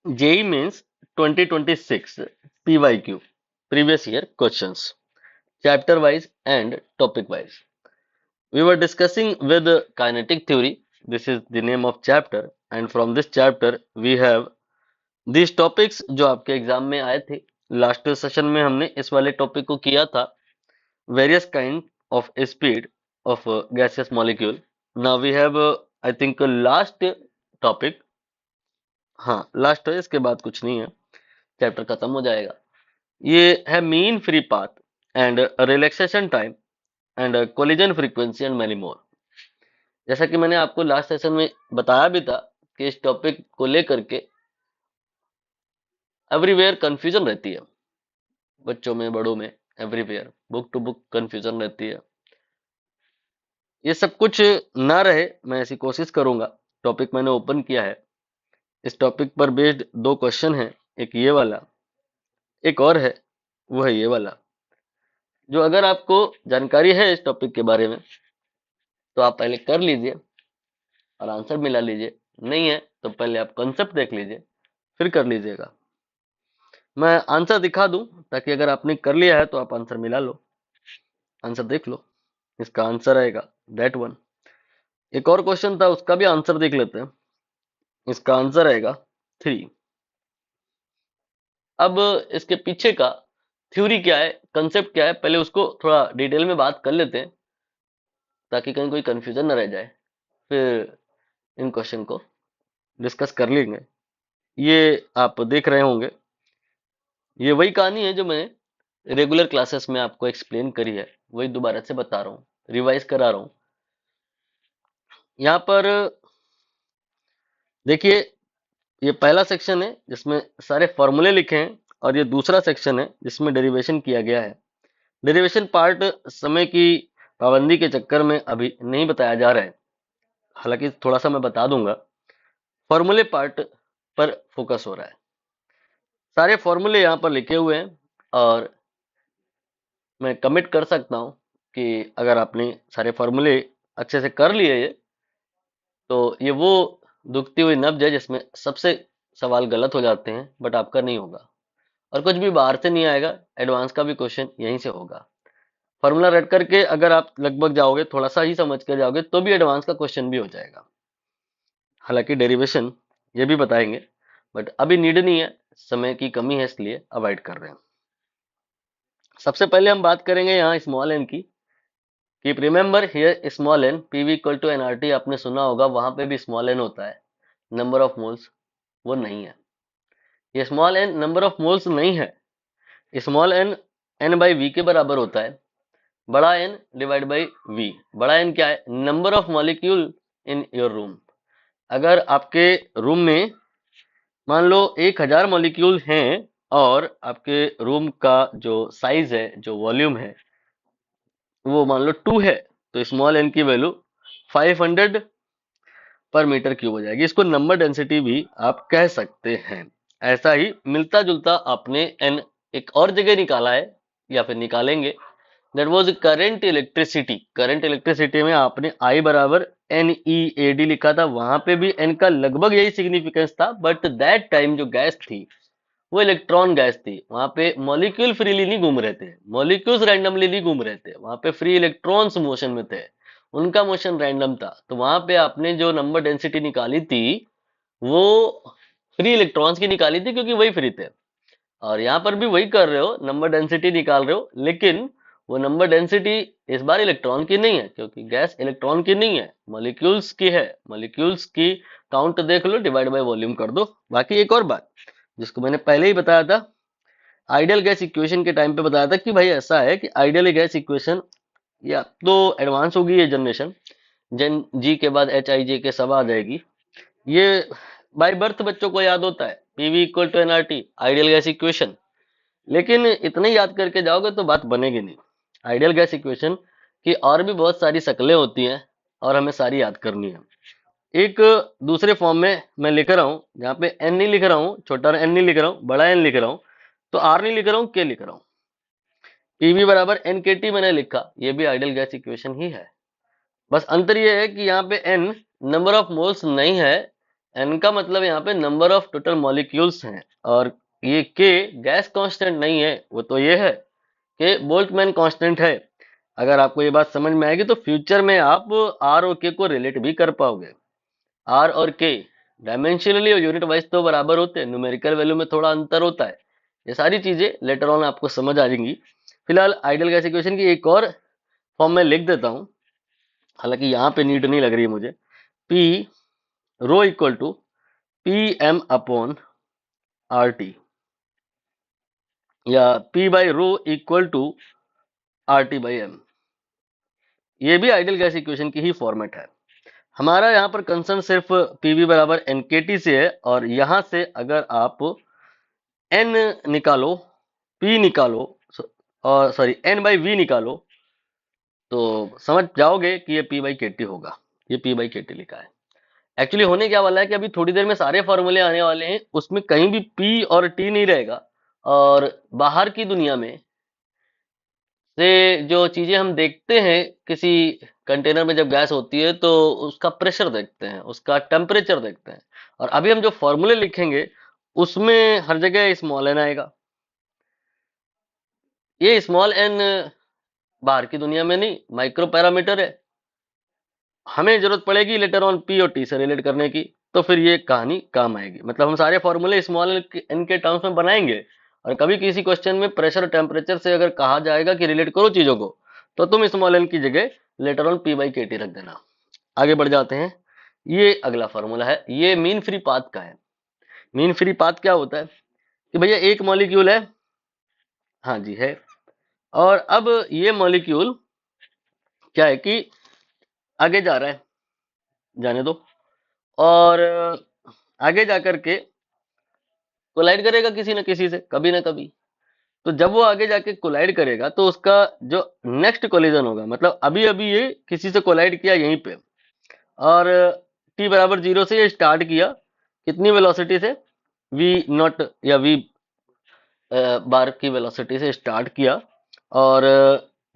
JEE Mains 2026 PYQ Previous Year Questions Chapter Wise and Topic Wise. We were discussing with kinetic theory. This is the name of chapter, and from this chapter we have these topics जो आपके exam में आए थे. Last session में हमने इस वाले topic को किया था, various kind of speed of gaseous molecule. Now we have I think last topic. हाँ, लास्ट है, इसके बाद कुछ नहीं है, चैप्टर खत्म हो जाएगा. ये है mean free path and relaxation time and collision frequency and many more. जैसा कि मैंने आपको लास्ट सेशन में बताया भी था कि इस टॉपिक को लेकर के एवरीवेयर कंफ्यूजन रहती है, बच्चों में बड़ों में, everywhere book to book confusion रहती है. ये सब कुछ ना रहे, मैं ऐसी कोशिश करूंगा. टॉपिक मैंने ओपन किया है, इस टॉपिक पर बेस्ड दो क्वेश्चन हैं, एक ये वाला, एक और है, वो है ये वाला. जो अगर आपको जानकारी है इस टॉपिक के बारे में तो आप पहले कर लीजिए और आंसर मिला लीजिए. नहीं है तो पहले आप कॉन्सेप्ट देख लीजिए, फिर कर लीजिएगा. मैं आंसर दिखा दूं ताकि अगर आपने कर लिया है तो आप आंसर मिला लो. आंसर देख लो, इसका आंसर आएगा दैट वन. एक और क्वेश्चन था, उसका भी आंसर देख लेते हैं. इसका आंसर आएगा 3. अब इसके पीछे का थ्योरी क्या है, कंसेप्ट क्या है, पहले उसको थोड़ा डिटेल में बात कर लेते हैं ताकि कहीं कोई कंफ्यूजन न रह जाए. फिर इन क्वेश्चन को डिस्कस कर लेंगे. ये आप देख रहे होंगे, ये वही कहानी है जो मैंने रेगुलर क्लासेस में आपको एक्सप्लेन करी है, वही दोबारा से बता रहा हूँ, रिवाइज करा रहा हूँ. यहाँ पर देखिए, ये पहला सेक्शन है जिसमें सारे फॉर्मूले लिखे हैं और ये दूसरा सेक्शन है जिसमें डेरिवेशन किया गया है. डेरिवेशन पार्ट समय की पाबंदी के चक्कर में अभी नहीं बताया जा रहा है, हालांकि थोड़ा सा मैं बता दूंगा. फॉर्मूले पार्ट पर फोकस हो रहा है. सारे फॉर्मूले यहाँ पर लिखे हुए हैं और मैं कमिट कर सकता हूँ कि अगर आपने सारे फॉर्मूले अच्छे से कर लिए तो ये वो दुखती हुई नब्ज है जिसमें सबसे सवाल गलत हो जाते हैं, बट आपका नहीं होगा और कुछ भी बाहर से नहीं आएगा. एडवांस का भी क्वेश्चन यहीं से होगा. फॉर्मूला रट करके अगर आप लगभग जाओगे, थोड़ा सा ही समझ कर जाओगे, तो भी एडवांस का क्वेश्चन भी हो जाएगा. हालांकि डेरिवेशन ये भी बताएंगे, बट अभी नीड नहीं है, समय की कमी है इसलिए अवॉइड कर रहे हैं. सबसे पहले हम बात करेंगे यहाँ स्मॉल एन की. Keep remember here small N PV equal to NRT आपने सुना होगा, वहां पे भी स्मॉल एन होता है, नंबर ऑफ मोल्स वो नहीं है. ये small N number of moles नहीं है. Small N N by V के बराबर होता है. बड़ा एन डिवाइड बाई वी. बड़ा एन क्या है, number of molecule in your room. अगर आपके रूम में मान लो 1000 मॉलिक्यूल हैं और आपके रूम का जो साइज है, जो वॉल्यूम है, वो मान लो 2 है, तो स्मॉल एन की वैल्यू 500 पर मीटर क्यूब हो जाएगी. इसको नंबर डेंसिटी भी आप कह सकते हैं. ऐसा ही मिलता जुलता आपने एन एक और जगह निकाला है या फिर निकालेंगे, that was current electricity. Current electricity में आपने आई बराबर एन ई ए डी लिखा था, वहां पे भी एन का लगभग यही सिग्निफिकेंस था, बट दैट टाइम जो गैस थी वो इलेक्ट्रॉन गैस थी. वहां पे मॉलिक्यूल फ्रीली नहीं घूम रहे थे, मॉलिक्यूल्स रैंडमली नहीं घूम रहे थे, वहां पे फ्री इलेक्ट्रॉन्स मोशन में थे, उनका मोशन रैंडम था. तो वहां पे आपने जो नंबर डेंसिटी निकाली थी वो फ्री इलेक्ट्रॉन्स की निकाली थी क्योंकि वही फ्री थे. और यहाँ पर भी वही कर रहे हो, नंबर डेंसिटी निकाल रहे हो, लेकिन वो नंबर डेंसिटी इस बार इलेक्ट्रॉन की नहीं है क्योंकि गैस इलेक्ट्रॉन की नहीं है, मॉलिक्यूल्स की है. मॉलिक्यूल्स की काउंट देख लो, डिवाइड बाय वॉल्यूम कर दो. बाकी एक और बात जिसको मैंने पहले ही बताया था, आइडियल गैस इक्वेशन के टाइम पे बताया था कि भाई ऐसा है कि आइडियल गैस इक्वेशन या तो एडवांस होगी ये जनरेशन, जन जी के बाद एच आई जे के सब आ जाएगी. ये बाय बर्थ बच्चों को याद होता है, PV equal to NRT ideal gas equation. लेकिन इतने याद करके जाओगे तो बात बनेगी नहीं. आइडियल गैस इक्वेशन की और भी बहुत सारी शक्लें होती हैं और हमें सारी याद करनी है. एक दूसरे फॉर्म में मैं लिख रहा हूं, जहां पे एन नहीं लिख रहा हूं, छोटा एन नहीं लिख रहा हूं, बड़ा एन लिख रहा हूं, तो आर नहीं लिख रहा हूं, के लिख रहा हूं. पीवी बराबर एन के टी मैंने लिखा, ये भी आइडियल गैस इक्वेशन ही है. बस अंतर ये है कि यहाँ पे एन नंबर ऑफ मोल्स नहीं है, एन का मतलब यहाँ पे नंबर ऑफ टोटल मॉलिक्यूल्स हैं, और ये के गैस कांस्टेंट नहीं है, वो तो ये है कि बोल्टमैन कांस्टेंट है। अगर आपको ये बात समझ में आएगी तो फ्यूचर में आप आर और के को रिलेट भी कर पाओगे। आर और के डायमेंशनली और यूनिट वाइज तो बराबर होते हैं, न्यूमेरिकल वैल्यू में थोड़ा अंतर होता है। ये सारी चीजें लेटर ऑन आपको समझ आ जाएंगी। फिलहाल आइडियल गैस इक्वेशन की एक और फॉर्म में लिख देता हूँ, हालांकि यहाँ पे नीड नहीं लग रही है मुझे। P rho equal to P M upon R T, या P by rho equal to R T by M. ये भी आइडियल गैस इक्वेशन की ही फॉर्मेट है। हमारा यहाँ पर कंसर्न सिर्फ पीवी बराबर एनकेटी से है, और यहां से अगर आप एन निकालो, पी निकालो, और सॉरी एन बाई वी निकालो, तो समझ जाओगे कि ये पी बाई के टी होगा। ये पी बाई के टी लिखा है। एक्चुअली होने क्या वाला है कि अभी थोड़ी देर में सारे फॉर्मूले आने वाले हैं, उसमें कहीं भी पी और टी नहीं रहेगा, और बाहर की दुनिया में से जो चीजें हम देखते हैं, किसी कंटेनर में जब गैस होती है तो उसका प्रेशर देखते हैं, उसका टेम्परेचर देखते हैं, और अभी हम जो फॉर्मूले लिखेंगे उसमें हर जगह स्मॉल एन आएगा। ये स्मॉल एन बाहर की दुनिया में नहीं, माइक्रो पैरामीटर है। हमें जरूरत पड़ेगी लेटर ऑन पी और टी से रिलेट करने की, तो फिर ये कहानी काम आएगी। मतलब हम सारे फॉर्मूले स्मॉल एन के टर्म्स में बनाएंगे, और कभी किसी क्वेश्चन में प्रेशर और टेम्परेचर से अगर कहा जाएगा कि रिलेट करो चीजों को, तो तुम स्मॉल एन की जगह लेटर ऑन पी बाई के टी रख देना। आगे बढ़ जाते हैं। ये अगला फॉर्मूला है, ये मीन फ्री पाथ का है। मीन फ्री पाथ क्या होता है कि भैया एक मॉलिक्यूल है, हाँ जी है, और अब ये मॉलिक्यूल क्या है कि आगे जा रहा है, जाने दो, और आगे जाकर के कोलाइड करेगा किसी न किसी से, कभी ना कभी। तो जब वो आगे जाके कोलाइड करेगा तो उसका जो नेक्स्ट कोलिजन होगा, मतलब अभी अभी ये किसी से कोलाइड किया यहीं पे, और टी बराबर 0 से ये स्टार्ट किया, कितनी वेलोसिटी से, वी नॉट या वी बार की वेलोसिटी से स्टार्ट किया, और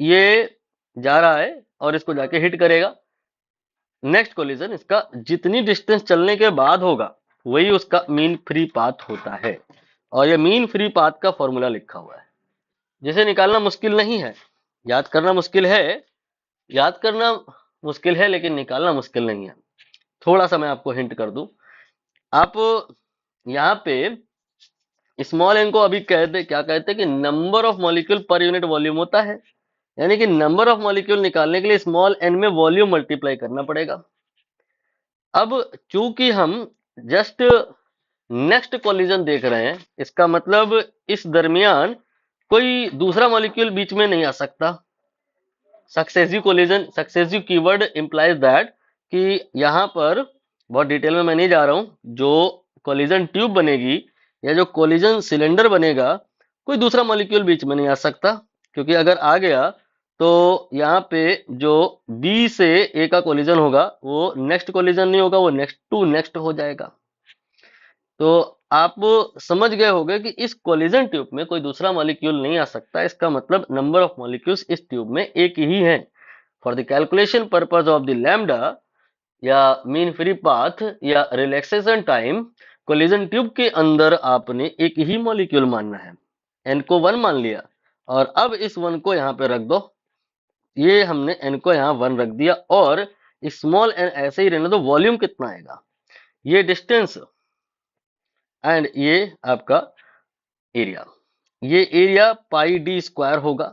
ये जा रहा है और इसको जाके हिट करेगा। नेक्स्ट कोलिजन इसका जितनी डिस्टेंस चलने के बाद होगा वही उसका मीन फ्री पाथ होता है, और ये मीन फ्री पाथ का फॉर्मूला लिखा हुआ है, जिसे निकालना मुश्किल नहीं है। याद करना मुश्किल है, याद करना मुश्किल है, लेकिन निकालना मुश्किल नहीं है। थोड़ा सा मैं आपको हिंट कर दूं, आप यहाँ पे स्मॉल एन को अभी कहते क्या कहते हैं कि नंबर ऑफ मॉलिक्यूल पर यूनिट वॉल्यूम होता है, यानी कि नंबर ऑफ मॉलिक्यूल निकालने के लिए स्मॉल एन में वॉल्यूम मल्टीप्लाई करना पड़ेगा। अब चूंकि हम जस्ट नेक्स्ट कोलिजन देख रहे हैं, इसका मतलब इस दरमियान कोई दूसरा मॉलिक्यूल बीच में नहीं आ सकता। Successive collision, successive keyword implies that कि यहां पर बहुत डिटेल में मैं नहीं जा रहा हूं, जो कोलिजन ट्यूब बनेगी या जो कोलिजन सिलेंडर बनेगा, कोई दूसरा मॉलिक्यूल बीच में नहीं आ सकता, क्योंकि अगर आ गया तो यहाँ पे जो बी से ए का कोलिजन होगा वो नेक्स्ट कोलिजन नहीं होगा, वो नेक्स्ट टू नेक्स्ट हो जाएगा। तो आप समझ गए होंगे कि इस कोलिजन ट्यूब में कोई दूसरा मॉलिक्यूल नहीं आ सकता, इसका मतलब नंबर ऑफ मॉलिक्यूल्स इस ट्यूब में एक ही है। For the calculation purpose of the lambda या मीन फ्री पाथ या रिलैक्सेशन टाइम, कोलिजन ट्यूब के अंदर आपने एक ही मॉलिक्यूल मानना है। एन को 1 मान लिया, और अब इस 1 को यहाँ पे रख दो। ये हमने एन को यहाँ 1 रख दिया, और स्मॉल एन ऐसे ही रहने दो। वॉल्यूम कितना आएगा, ये डिस्टेंस एंड ये आपका एरिया, ये एरिया पाई डी स्क्वायर होगा।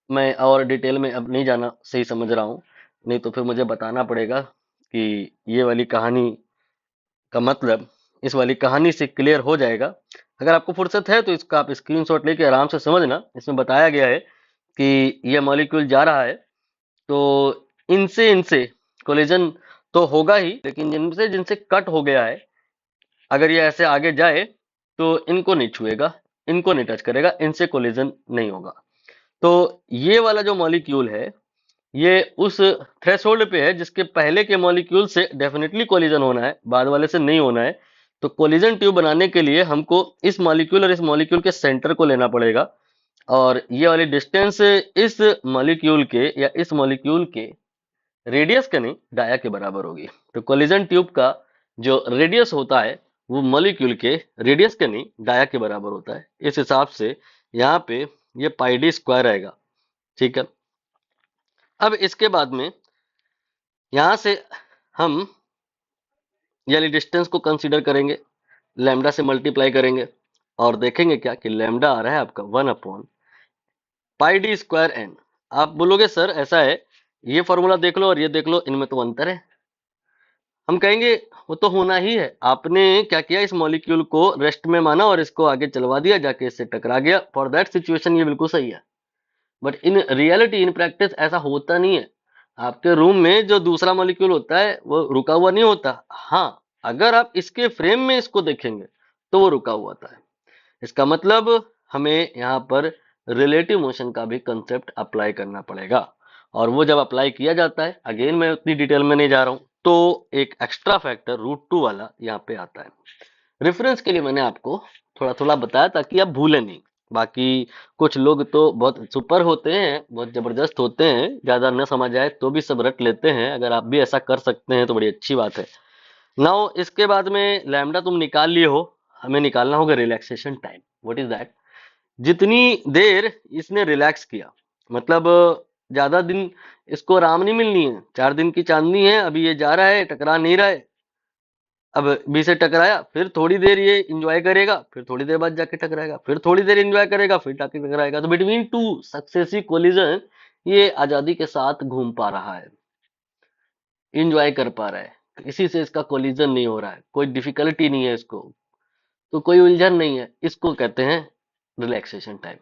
मैं और डिटेल में अब नहीं जाना, सही समझ रहा हूं, नहीं तो फिर मुझे बताना पड़ेगा कि ये वाली कहानी का मतलब इस वाली कहानी से क्लियर हो जाएगा। अगर आपको फुर्सत है तो इसका आप स्क्रीनशॉट लेके आराम से समझना। इसमें बताया गया है कि ये मॉलिक्यूल जा रहा है, तो इनसे इनसे कोलिजन तो होगा ही, लेकिन जिनसे जिनसे कट हो गया है, अगर ये ऐसे आगे जाए तो इनको नहीं छुएगा, इनको नहीं टच करेगा, इनसे कोलिजन नहीं होगा। तो ये वाला जो मॉलिक्यूल है ये उस थ्रेशोल्ड पे है जिसके पहले के मॉलिक्यूल से डेफिनेटली कोलिजन होना है, बाद वाले से नहीं होना है। तो कोलिजन ट्यूब बनाने के लिए हमको इस मॉलिक्यूल और इस मॉलिक्यूल के सेंटर को लेना पड़ेगा, और ये वाली डिस्टेंस इस मॉलिक्यूल के या इस मॉलिक्यूल के रेडियस के नहीं, डाया के बराबर होगी। तो कोलिजन ट्यूब का जो रेडियस होता है वो मॉलिक्यूल के रेडियस के नहीं डाया के बराबर होता है। इस हिसाब से यहाँ पे ये पाई डी स्क्वायर आएगा। ठीक है, अब इसके बाद में यहां से हम यानी डिस्टेंस को कंसीडर करेंगे, लैम्डा से मल्टीप्लाई करेंगे और देखेंगे क्या कि लैम्डा आ रहा है आपका 1/पाई डी स्क्वायर एन। आप बोलोगे सर ऐसा है, ये फॉर्मूला देख लो और ये देख लो, इनमें तो अंतर है। हम कहेंगे वो तो होना ही है, आपने क्या किया, इस मॉलिक्यूल को रेस्ट में माना और इसको आगे चलवा दिया, जाके इससे टकरा गया। फॉर दैट सिचुएशन ये बिल्कुल सही है, but in reality in practice ऐसा होता नहीं है। आपके रूम में जो दूसरा मॉलिक्यूल होता है वो रुका हुआ नहीं होता। हाँ, अगर आप इसके फ्रेम में इसको देखेंगे तो वो रुका हुआ था। इसका मतलब हमें यहाँ पर रिलेटिव मोशन का भी कंसेप्ट अप्लाई करना पड़ेगा, और वो जब अप्लाई किया जाता है, अगेन मैं उतनी डिटेल में नहीं जा रहा हूँ, तो एक एक्स्ट्रा फैक्टर √2 वाला यहाँ पे आता है। रेफरेंस के लिए मैंने आपको थोड़ा थोड़ा बताया ताकि आप भूलें नहीं। बाकी कुछ लोग तो बहुत सुपर होते हैं, बहुत जबरदस्त होते हैं, ज्यादा न समझ आए तो भी सब रट लेते हैं। अगर आप भी ऐसा कर सकते हैं तो बड़ी अच्छी बात है। नाउ इसके बाद में लैम्डा तुम निकाल लिए हो, हमें निकालना होगा relaxation time. What is that? जितनी देर इसने रिलैक्स किया, मतलब ज्यादा दिन इसको आराम नहीं मिलनी है। 4 दिन की चांदनी है, अभी ये जा रहा है, टकरा नहीं रहा है। अब बी से टकराया, फिर थोड़ी देर ये इंजॉय करेगा, फिर थोड़ी देर बाद जाके टकराएगा, फिर थोड़ी देर इंजॉय करेगा, फिर जाके टकराएगा। तो बिटवीन टू सक्सेसिव कोलिजन ये आजादी के साथ घूम पा रहा है, इंजॉय कर पा रहा है, किसी से इसका कोलिजन नहीं हो रहा है, कोई डिफिकल्टी नहीं है इसको, तो कोई उलझन नहीं है। इसको कहते हैं रिलैक्सेशन टाइम।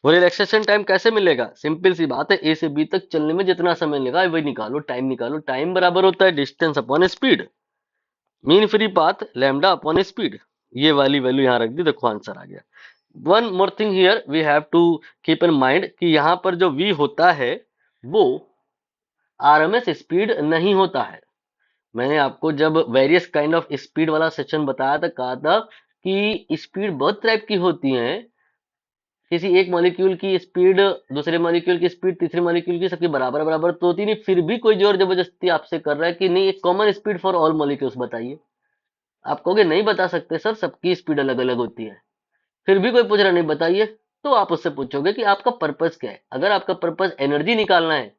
वो रिलैक्सेशन टाइम कैसे मिलेगा? सिंपल सी बात है, ए से बी तक चलने में जितना समय लगा वही निकालो, टाइम निकालो। टाइम बराबर होता है distance upon speed, mean free path lambda upon speed. ये वाली वैल्यू यहाँ रख दी, देखो आंसर आ गया। One more thing here we have to keep in mind कि यहाँ पर जो v होता है वो आरएमएस स्पीड नहीं होता है। मैंने आपको जब वेरियस काइंड ऑफ स्पीड वाला सेक्शन बताया था, कहा था कि स्पीड बहुत टाइप की होती है। किसी एक मॉलिक्यूल की स्पीड, दूसरे मॉलिक्यूल की स्पीड, तीसरे मॉलिक्यूल की, सबकी बराबर बराबर तो होती नहीं। फिर भी कोई जोर जबरदस्ती आपसे कर रहा है कि नहीं एक common speed for all molecules बताइए। आप कहोगे नहीं बता सकते सर, सबकी स्पीड अलग अलग होती है। फिर भी कोई पूछ रहा नहीं बताइए, तो आप उससे पूछोगे कि आपका पर्पस क्या है। अगर आपका पर्पस एनर्जी निकालना है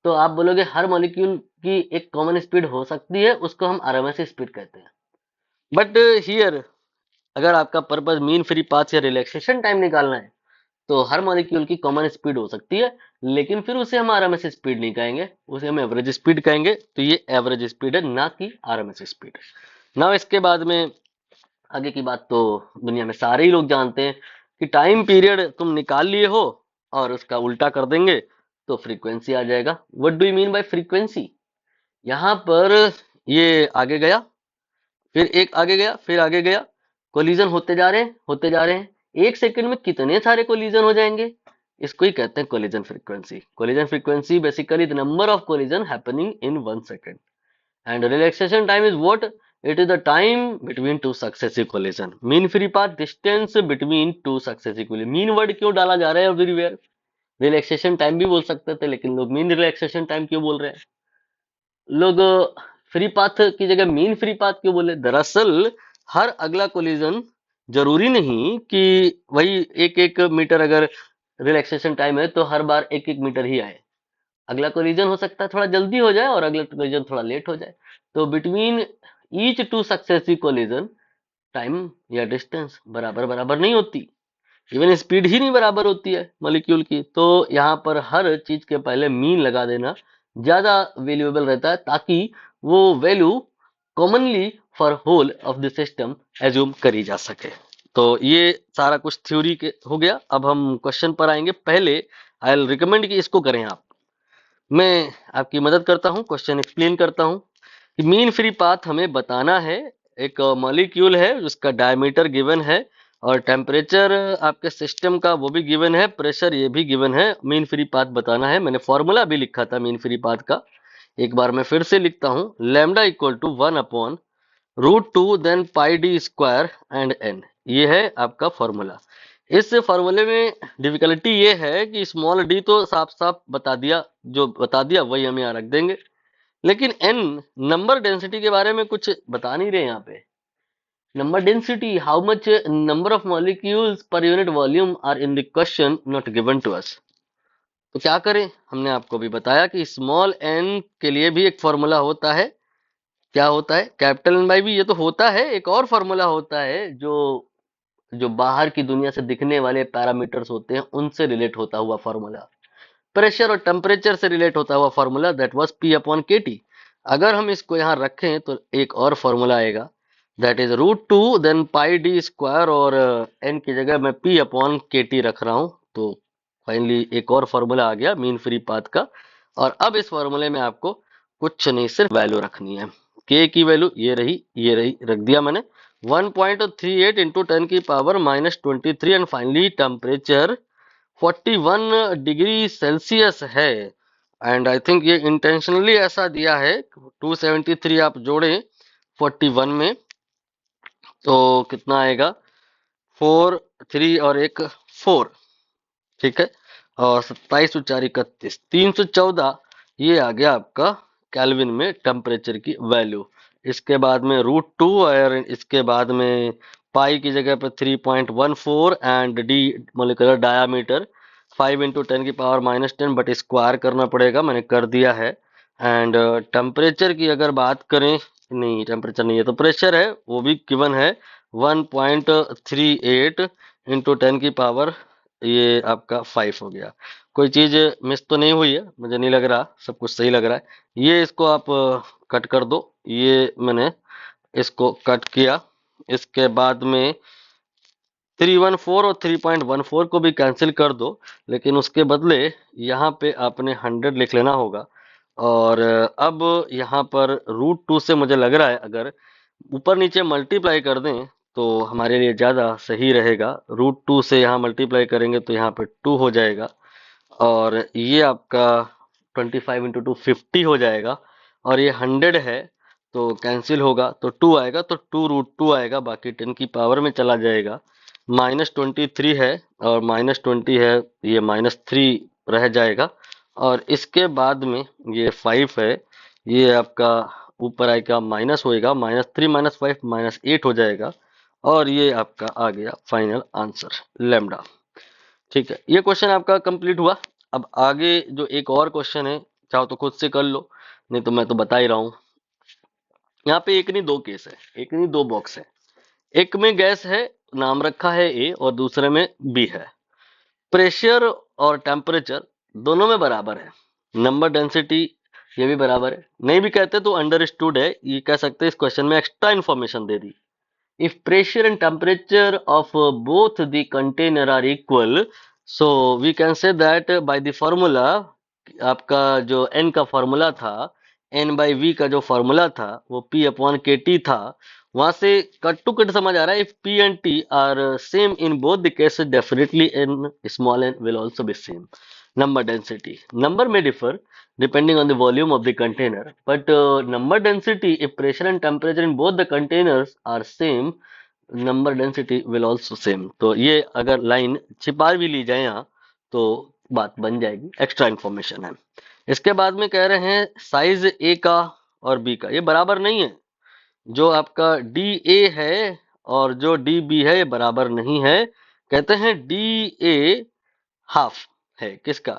तो आप बोलोगे हर मॉलिक्यूल की एक कॉमन स्पीड हो सकती है, उसको हम आरएमएस स्पीड कहते हैं। बट हियर अगर आपका पर्पस मीन फ्री पाथ या रिलैक्सेशन टाइम निकालना है तो हर मॉलिक्यूल की कॉमन स्पीड हो सकती है, लेकिन फिर उसे हम आरएमएस स्पीड नहीं कहेंगे, उसे हम एवरेज स्पीड कहेंगे। तो ये एवरेज स्पीड है, ना कि आरएमएस स्पीड। ना इसके बाद में आगे की बात तो दुनिया में सारे ही लोग जानते हैं कि टाइम पीरियड तुम निकाल लिए हो और उसका उल्टा कर देंगे तो फ्रीक्वेंसी आ जाएगा। What do you mean by frequency? यहाँ पर ये आगे गया, फिर एक आगे गया, फिर आगे गया, कोलिजन होते जा रहे हैं, होते जा रहे हैं। 1 सेकंड में कितने सारे कोलिजन हो जाएंगे, इसको ही कहते हैं collision frequency. Collision frequency basically the number of collision happening in 1 second, and relaxation time is what? It is the time between two successive collision. Mean free path distance between two successive collision. Mean word क्यों डाला जा रहा है everywhere? Relaxation time भी बोल सकते थे, लेकिन लोग मीन रिलैक्सेशन टाइम क्यों बोल रहे हैं? लोग फ्री पाथ की जगह मीन फ्री पाथ क्यों बोले? दरअसल हर अगला कोलिजन जरूरी नहीं कि वही 1-1 मीटर, अगर रिलैक्सेशन टाइम है तो हर बार 1-1 मीटर ही आए। अगला कोलिजन हो सकता है थोड़ा जल्दी हो जाए और अगला कोलिजन थोड़ा लेट हो जाए। तो between each to successive collision time या डिस्टेंस बराबर बराबर नहीं होती, इवन स्पीड ही नहीं बराबर होती है मॉलिक्यूल की। तो यहाँ पर हर चीज के पहले मीन लगा देना ज्यादा वैल्यूएबल रहता है, ताकि वो value commonly for whole of the system assume करी जा सके। तो ये सारा कुछ थ्योरी के हो गया। अब हम क्वेश्चन पर आएंगे। पहले आई विल रिकमेंड कि इसको करें आप, मैं आपकी मदद करता हूं, क्वेश्चन एक्सप्लेन करता हूं कि मीन फ्री पाथ हमें बताना है। एक मॉलिक्यूल है उसका डायमीटर गिवन है और टेम्परेचर आपके सिस्टम का वो भी गिवन है, प्रेशर ये भी गिवन है। मीन फ्री पाथ बताना है। मैंने फॉर्मूला भी लिखा था मीन फ्री पाथ का, एक बार मैं फिर से लिखता हूं। Lambda equal to 1/√2 then pi D square and N, ये है आपका फॉर्मूला। इस फॉर्मूले में डिफिकल्टी ये है कि स्मॉल डी तो साफ साफ बता दिया, जो बता दिया वही हम यहाँ रख देंगे। लेकिन n नंबर डेंसिटी के बारे में कुछ बता नहीं रहे यहाँ पे। Number density, how much number of molecules per unit volume are in the question not given to us. तो क्या करें, हमने आपको भी बताया कि स्मॉल n के लिए भी एक फॉर्मूला होता है। क्या होता है? Capital N by B. ये तो होता है, एक और फॉर्मूला होता है जो जो बाहर की दुनिया से दिखने वाले पैरामीटर्स होते हैं उनसे रिलेट होता हुआ फॉर्मूला, प्रेशर और टेम्परेचर से रिलेट होता हुआ formula, that was P upon के टी। अगर हम इसको यहाँ रखें तो एक और फॉर्मूला आएगा, that is √2 then pi D square, और n की जगह मैं P अपॉन के टी रख रहा हूँ। तो फाइनली एक और फॉर्मूला आ गया मीन फ्री पाथ का। और अब इस फॉर्मूले में आपको कुछ नहीं, सिर्फ वैल्यू रखनी है। के की वैल्यू ये रही, रख दिया मैंने। 1.38 इंटू 10 की power -23, and finally temperature 41 degree Celsius है। एंड आई थिंक ये इंटेंशनली ऐसा दिया है। 273 आप जोड़ें 41 में तो कितना आएगा? 4, 3 और एक 4, ठीक है। और 27 4 31 314, ये आ गया आपका केल्विन में टेम्परेचर की वैल्यू। इसके बाद में √2, और इसके बाद में पाई की जगह पे 3.14, and D molecular diameter 5 into 10 की पावर -10, बट स्क्वायर करना पड़ेगा, मैंने कर दिया है। एंड टेम्परेचर की अगर बात करें, नहीं टेम्परेचर नहीं है तो प्रेशर है, वो भी गिवन है 1.38 इंटू 10 की पावर, ये आपका 5 हो गया। कोई चीज मिस तो नहीं हुई है, मुझे नहीं लग रहा, सब कुछ सही लग रहा है। ये इसको आप कट कर दो, ये मैंने इसको कट किया। इसके बाद में 314 और 3.14 को भी कैंसिल कर दो, लेकिन उसके बदले यहाँ पे आपने 100 लिख लेना होगा। और अब यहाँ पर √2 से मुझे लग रहा है अगर ऊपर नीचे मल्टीप्लाई कर दें तो हमारे लिए ज़्यादा सही रहेगा। √2 से यहाँ मल्टीप्लाई करेंगे तो यहाँ पे 2 हो जाएगा, और ये आपका 25 इंटू 2 50 हो जाएगा, और ये 100 है तो कैंसिल होगा तो 2 आएगा, तो 2√2 आएगा, बाकी 10 की पावर में चला जाएगा। -23 है और -20 है, ये -3 रह जाएगा। और इसके बाद में ये 5 है, ये आपका ऊपर आएगा माइनस होएगा, -3 -5 -8 हो जाएगा, और ये आपका आ गया फाइनल आंसर लैम्डा। ठीक है, ये क्वेश्चन आपका कंप्लीट हुआ। अब आगे जो एक और क्वेश्चन है, चाहो तो खुद से कर लो, नहीं तो मैं तो बता ही रहा हूँ। यहाँ पे एक नहीं दो केस है, एक नहीं दो बॉक्स है। एक में गैस है, नाम रखा है ए, और दूसरे में बी है। प्रेशर और टेम्परेचर दोनों में बराबर है, नंबर डेंसिटी ये भी बराबर है। नहीं भी कहते तो अंडरस्टूड है, ये कह सकते हैं इस क्वेश्चन में extra information they the. If pressure and temperature of both the container are equal, so we can say that by the formula, आपका जो n का फॉर्मूला था, n बाई वी का जो फॉर्मूला था वो p अपॉन के टी था। वहां से कट टू कट समझ आ रहा है, if p and t are same in both the cases, definitely n small n will also be same. Number density, number may differ depending on the volume of the container, but number density, if pressure and temperature in both the containers are same, number density will also same. तो ये अगर line छिपा भी ली जाए यहाँ तो बात बन जाएगी, एक्स्ट्रा इंफॉर्मेशन है। इसके बाद में कह रहे हैं साइज ए का और बी का ये बराबर नहीं है। जो आपका डी ए है और जो डी बी है ये बराबर नहीं है। कहते हैं डी ए हाफ है किसका?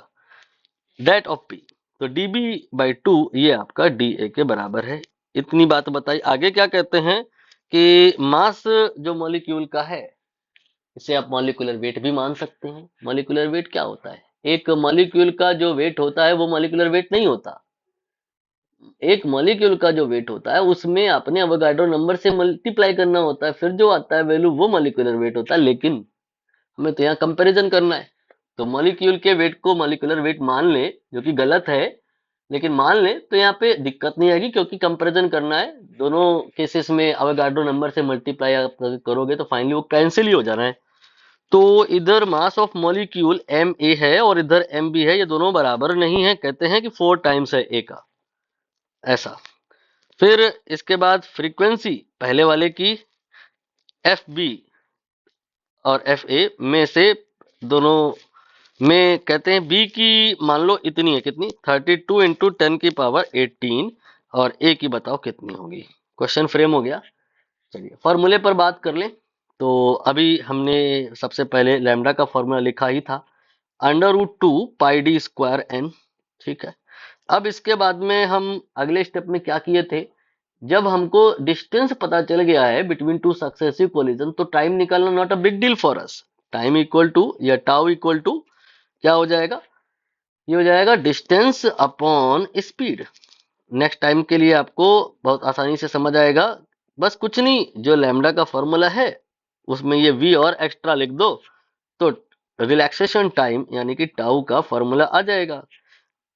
That of P. तो डी बी बाई 2 ये आपका डी ए के बराबर है। इतनी बात बताई। आगे क्या कहते हैं कि मास जो मॉलिक्यूल का है इसे आप मॉलिक्यूलर वेट भी मान सकते हैं। मॉलिक्यूलर वेट क्या होता है? एक मॉलिक्यूल का जो वेट होता है वो मॉलिक्यूलर वेट नहीं होता। एक मॉलिक्यूल का जो वेट होता है उसमें अपने अवोगाड्रो नंबर से मल्टीप्लाई करना होता है, फिर जो आता है वैल्यू वो मॉलिक्यूलर वेट होता है। लेकिन हमें तो यहाँ कंपैरिजन करना है, तो मॉलिक्यूल के वेट को मॉलिक्यूलर वेट मान ले, जो कि गलत है, लेकिन मान ले तो यहाँ पे दिक्कत नहीं आएगी क्योंकि कंपैरिजन करना है। दोनों केसेस में अवोगाड्रो नंबर से मल्टीप्लाई आप करोगे तो फाइनली वो कैंसिल ही हो जाना है। तो इधर mass of molecule M A है और इधर एम बी है, ये दोनों बराबर नहीं है। कहते हैं कि 4 टाइम्स है ए का, ऐसा। फिर इसके बाद फ्रीक्वेंसी पहले वाले की एफ बी और एफ ए में से दोनों में कहते हैं बी की मान लो इतनी है, कितनी? 32 इंटू 10 की पावर 18, और ए की बताओ कितनी होगी। क्वेश्चन फ्रेम हो गया। चलिए फॉर्मूले पर बात कर लें। तो अभी हमने सबसे पहले लैम्डा का फॉर्मूला लिखा ही था, √2 πd² n। ठीक है। अब इसके बाद में हम अगले स्टेप में क्या किए थे, जब हमको डिस्टेंस पता चल गया है बिटवीन टू सक्सेसिव कोलिजन, तो टाइम निकालना not a big deal for us. Time equal to या टाउ इक्वल टू क्या हो जाएगा, ये हो जाएगा distance upon speed. Next time के लिए आपको बहुत आसानी से समझ आएगा। बस कुछ नहीं, जो लैम्डा का फॉर्मूला है उसमें ये v और एक्स्ट्रा लिख दो, तो रिलैक्सेशन टाइम यानी कि टाउ का फॉर्मूला आ जाएगा।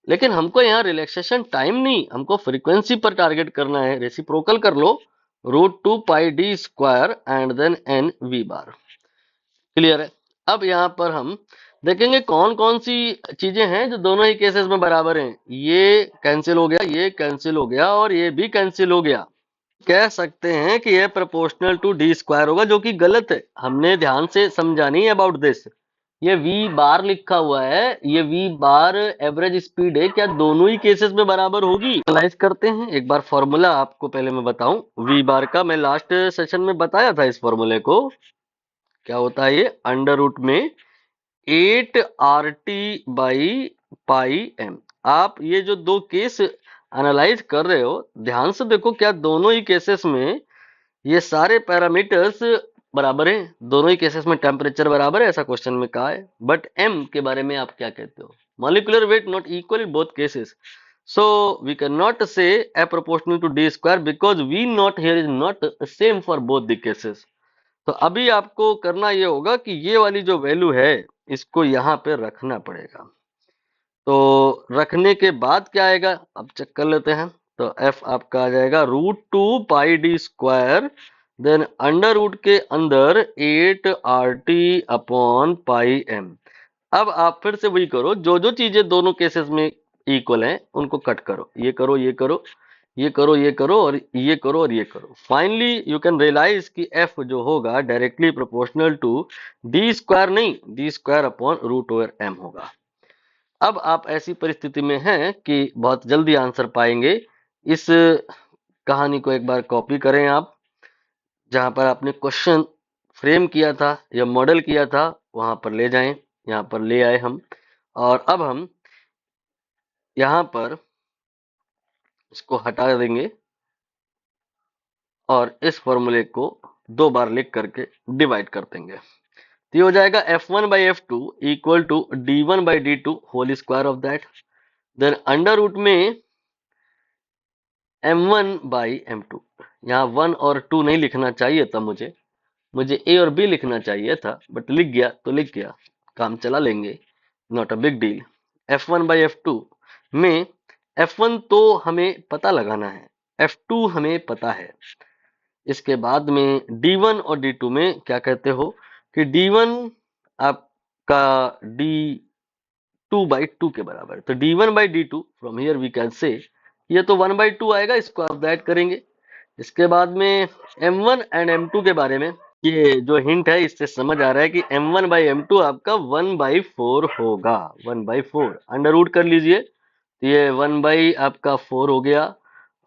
लेकिन हमको यहाँ रिलैक्सेशन टाइम नहीं, हमको फ्रीक्वेंसी पर टारगेट करना है। रेसिप्रोकल कर लो, √2 πd² and then n v²। Clear है। अब यहाँ पर हम देखेंगे कौन कौन सी चीजें हैं जो दोनों ही केसेस में बराबर हैं। ये कैंसिल हो गया, ये कैंसिल हो गया और ये भी कैंसिल हो गया। कह सकते हैं कि ये प्रोपोर्शनल टू d² होगा, जो कि गलत है। हमने ध्यान से समझा नहीं अबाउट दिस। ये v² लिखा हुआ है, ये v² एवरेज स्पीड है, क्या दोनों ही केसेस में बराबर होगी। एनालाइज करते हैं एक बार। फॉर्मूला आपको पहले मैं बताऊं v² का, मैं लास्ट सेशन में बताया था इस फॉर्मूले को। क्या होता है ये, अंडर रूट में 8RT/πm। आप ये जो दो केस एनालाइज कर रहे हो, ध्यान से देखो, क्या दोनों ही केसेस में ये सारे पैरामीटर्स बराबर हैं। दोनों ही केसेस में टेम्परेचर बराबर है, ऐसा क्वेश्चन में कहा है। बट m के बारे में आप क्या कहते हो, molecular weight not equal in both cases, so we cannot say a proportional to d² because v naught here is not same for both the cases। तो अभी आपको करना ये होगा कि ये वाली जो वैल्यू है इसको यहाँ पे रखना पड़ेगा। तो रखने के बाद क्या आएगा, अब चेक कर लेते हैं। तो f आपका आ जाएगा √2 πd², देन अंडर रूट के अंदर 8RT/πm। अब आप फिर से वही करो, जो जो चीजें दोनों केसेस में इक्वल हैं उनको कट करो। ये करो, ये करो, ये करो, ये करो और ये करो और ये करो। फाइनली यू कैन रियलाइज कि f जो होगा डायरेक्टली प्रोपोर्शनल टू d², नहीं d²/√m होगा। अब आप ऐसी परिस्थिति में हैं कि बहुत जल्दी आंसर पाएंगे। इस कहानी को एक बार कॉपी करें आप, जहां पर आपने क्वेश्चन फ्रेम किया था या मॉडल किया था वहां पर ले जाएं। यहाँ पर ले आए हम, और अब हम यहाँ पर इसको हटा देंगे और इस फॉर्मूले को 2 बार लिख करके डिवाइड कर देंगे। तो ये हो जाएगा f1/f2 equal to d1/d2 whole square of that, then under root में m1/m2। यहाँ 1 और 2 नहीं लिखना चाहिए था, मुझे a और b लिखना चाहिए था, बट लिख गया तो लिख गया, काम चला लेंगे, not a big deal. f1/f2 में f1 तो हमें पता लगाना है, f2 हमें पता है। इसके बाद में d1 और d2 में क्या कहते हो कि d1 आपका d2/2 के बराबर है। तो d1/d2 from here we can say ये तो 1/2 आएगा, इसको आप ऐड करेंगे। इसके बाद में m1 एंड m2 के बारे में, ये जो हिंट है इससे समझ आ रहा है कि m1/m2 आपका 1/4 होगा। 1/4 अंडर रूट कर लीजिए, तो ये 1 आपका 4 हो गया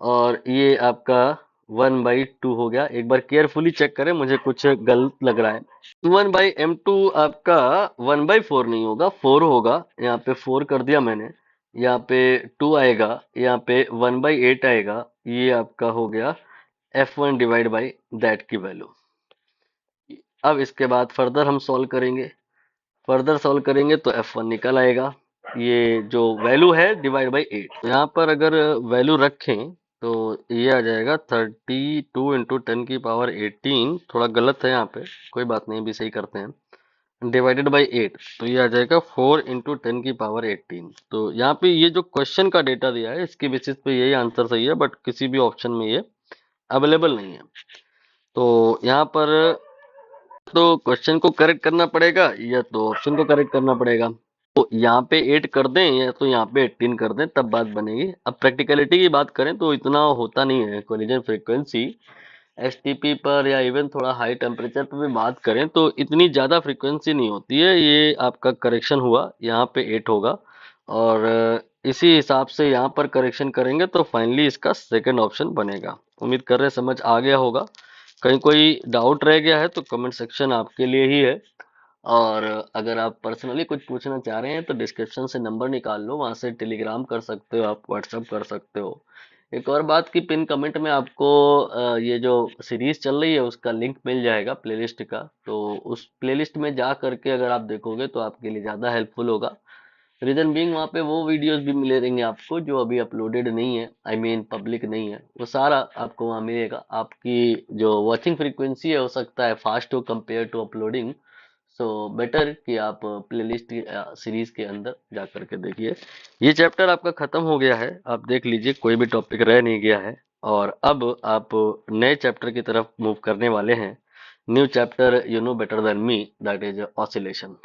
और ये आपका 1/2 हो गया। एक बार केयरफुली चेक करें, मुझे कुछ गलत लग रहा है। 1/m2 आपका 1/4 नहीं होगा, 4 होगा। यहाँ पे 4 कर दिया मैंने, यहाँ पे 2 आएगा, यहाँ पे 1/8 आएगा। ये आपका हो गया f1 डिवाइड बाई दैट की वैल्यू। अब इसके बाद फर्दर हम सॉल्व करेंगे, तो f1 निकल आएगा। ये जो वैल्यू है डिवाइड बाई 8, यहाँ पर अगर वैल्यू रखें तो ये आ जाएगा 32 इंटू 10⁻18। थोड़ा गलत है यहाँ पे, कोई बात नहीं, भी सही करते हैं। डिवाइडेड बाई 8, तो ये आ जाएगा 4 इंटू 10⁻18। तो यहाँ पे ये जो क्वेश्चन का डेटा दिया है इसके बेसिस पे यही आंसर सही है, बट किसी भी ऑप्शन में ये अवेलेबल नहीं है। तो यहाँ पर तो क्वेश्चन को करेक्ट करना पड़ेगा या तो ऑप्शन को करेक्ट करना पड़ेगा। तो यहाँ पे 8 कर दें या तो यहाँ पे 18 कर दें, तब बात बनेगी। अब प्रैक्टिकलिटी की बात करें तो इतना होता नहीं है कोलिजन फ्रीक्वेंसी। एसटीपी पर या इवन थोड़ा हाई टेम्परेचर पर भी बात करें तो इतनी ज़्यादा फ्रीक्वेंसी नहीं होती है। ये आपका करेक्शन हुआ, यहाँ पे 8 होगा और इसी हिसाब से यहाँ पर करेक्शन करेंगे तो फाइनली इसका सेकंड ऑप्शन बनेगा। उम्मीद कर रहे हैं समझ आ गया होगा। कहीं कोई डाउट रह गया है तो कमेंट सेक्शन आपके लिए ही है। और अगर आप पर्सनली कुछ पूछना चाह रहे हैं तो डिस्क्रिप्शन से नंबर निकाल लो, वहां से टेलीग्राम कर सकते हो, आप व्हाट्सअप कर सकते हो। एक और बात की पिन कमेंट में आपको ये जो सीरीज चल रही है उसका लिंक मिल जाएगा प्लेलिस्ट का, तो उस प्लेलिस्ट में जा करके अगर आप देखोगे तो आपके लिए ज़्यादा हेल्पफुल होगा। रीजन बीइंग वहाँ पे वो वीडियोस भी मिले रहेंगे आपको जो अभी अपलोडेड नहीं है, आई मीन पब्लिक नहीं है, वो सारा आपको वहाँ मिलेगा। आपकी जो वॉचिंग फ्रीक्वेंसी है हो सकता है फास्ट हो compare to uploading. So better कि आप प्लेलिस्ट सीरीज के अंदर जा करके देखिए। ये चैप्टर आपका खत्म हो गया है, आप देख लीजिए कोई भी टॉपिक रह नहीं गया है। और अब आप नए चैप्टर की तरफ मूव करने वाले हैं। New chapter you know better than me, that is oscillation.